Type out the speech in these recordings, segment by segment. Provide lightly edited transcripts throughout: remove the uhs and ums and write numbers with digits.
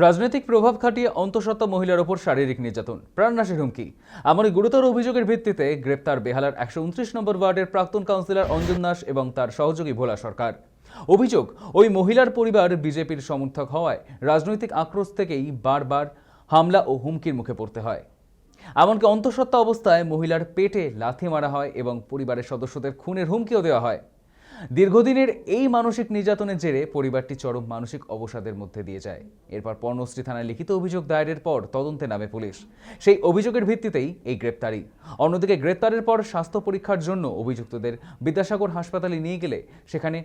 রাজনৈতিক প্রভাব খাটিয়ে অন্তঃসত্ত্বা মহিলার ওপর শারীরিক নির্যাতন, প্রাণনাশের হুমকি, এমনই গুরুতর অভিযোগের ভিত্তিতে গ্রেপ্তার বেহালার ১২৯ নম্বর ওয়ার্ডের প্রাক্তন কাউন্সিলর অঞ্জন দাস এবং তার সহযোগী ভোলা সরকার। অভিযোগ, ওই মহিলার পরিবার বিজেপির সমর্থক হওয়ায় রাজনৈতিক আক্রোশ থেকেই বারবার হামলা ও হুমকির মুখে পড়তে হয়। এমনকি অন্তঃসত্ত্বা অবস্থায় মহিলার পেটে লাথি মারা হয় এবং পরিবারের সদস্যদের খুনের হুমকিও দেওয়া হয়। দীর্ঘদিনের এই মানসিক নির্যাতনের জেরে পরিবারটি চরম মানসিক অবসাদের মধ্যে দিয়ে যায়। এরপর পর্ণশ্রী থানায় লিখিত অভিযোগ দায়েরের পর তদন্তে নামে পুলিশ। সেই অভিযোগের ভিত্তিতেই এই গ্রেপ্তারি। অন্যদিকে গ্রেপ্তারের পর স্বাস্থ্য পরীক্ষার জন্য অভিযুক্তদের বিদ্যাসাগর হাসপাতালে নিয়ে গেলে সেখানে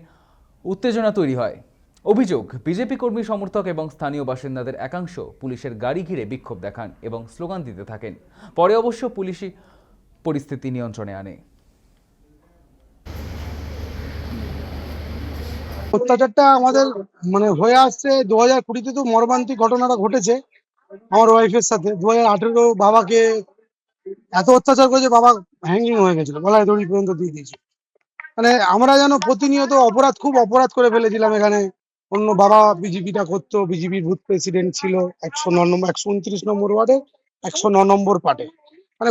উত্তেজনা তৈরি হয়। অভিযোগ, বিজেপি কর্মী সমর্থক এবং স্থানীয় বাসিন্দাদের একাংশ পুলিশের গাড়ি ঘিরে বিক্ষোভ দেখান এবং স্লোগান দিতে থাকেন। পরে অবশ্য পুলিশই পরিস্থিতি নিয়ন্ত্রণে আনে। অত্যাচারটা আমাদের হয়ে আসছে 2020-তে। তো মর্মান্তিক ঘটনাটা ঘটেছে আমার ওয়াইফের সাথে। 2018 বাবাকে এত অত্যাচার করেছে, বাবা হ্যাঙ্গিং হয়ে গেছিল, গলায় দড়ি পর্যন্ত দিয়ে দিয়েছে। আমরা যেন প্রতিনিয়ত খুব অপরাধ করে ফেলেছিলাম এখানে। অন্য বাবা বিজেপিটা করতো, বিজেপির বুথ প্রেসিডেন্ট ছিল 109 নম্বর 129 নম্বর ওয়ার্ডে 109 নম্বর পার্টে।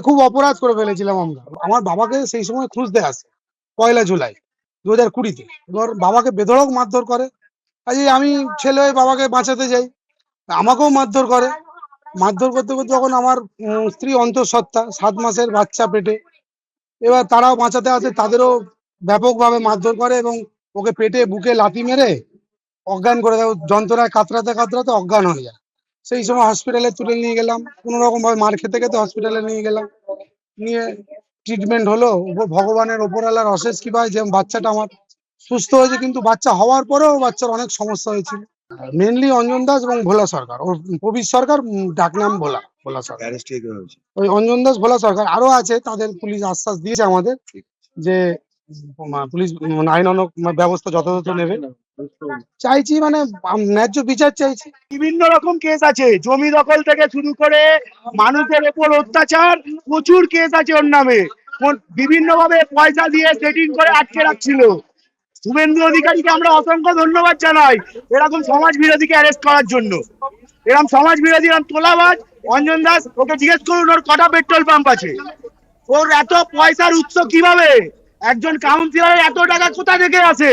খুব অপরাধ করে ফেলেছিলাম আমরা। আমার বাবাকে সেই সময় খুঁজতে আসে 1 জুলাই 2020-তে। এবার বাবাকে বেধড়ক মারধর করে। কাজে আমি ছেলে হয়ে বাবাকে বাঁচাতে যাই, আমাকেও মারধর করে। মারধর করতে করতে যখন আমার স্ত্রী অন্তঃসত্ত্বা, 7 মাসের বাচ্চা পেটে, এবার তারাও বাঁচাতে আসে, তাদেরও ব্যাপকভাবে মারধর করে এবং ওকে পেটে বুকে লাথি মেরে অজ্ঞান করে দেয়। যন্ত্রণায় কাতরাতে কাতরাতে অজ্ঞান হয়ে যায়। সেই সময় হসপিটালে তুলে নিয়ে গেলাম, কোনো রকম ভাবে মার খেতে খেতে হসপিটালে নিয়ে গেলাম। নিয়ে ট্রিটমেন্ট হলো। ভগবানের ওপরওয়ালার অশেষ কৃপায় যে বাচ্চাটা আমার সুস্থ হয়েছে, কিন্তু বাচ্চা হওয়ার পরেও বাচ্চার অনেক সমস্যা হয়েছিল। মেনলি অঞ্জন দাস এবং ভোলা সরকার, ওর প্রবীর সরকার, ডাকনাম ভোলা, ভোলা সরকার। ওই অঞ্জন দাস, ভোলা সরকার আরো আছে, তাদের পুলিশ আশ্বাস দিয়েছে আমাদের যে পুলিশ আইনানুগ ব্যবস্থা যথাযথ নেবে। চাইছি ন্যায্য বিচার চাইছি। বিভিন্ন রকম কেস আছে, জমি দখল থেকে শুরু করে মানুষের উপর অত্যাচার, প্রচুর কেস আছে ওর নামে। বিভিন্ন ভাবে পয়সা দিয়ে সেটিং করে আটকে রাখছিল। শুভেন্দু অধিকারীকে আমরা অসংখ্য ধন্যবাদ জানাই এরকম সমাজ বিরোধীকে অ্যারেস্ট করার জন্য। এরকম সমাজ বিরোধী, এরকম তোলাবাজ অঞ্জন দাস, ওকে জিজ্ঞেস করুন ওর কটা পেট্রোল পাম্প আছে, ওর এত পয়সার উৎস কিভাবে, একজন কাউন্সিলরের এত টাকা কোথা থেকে আসে।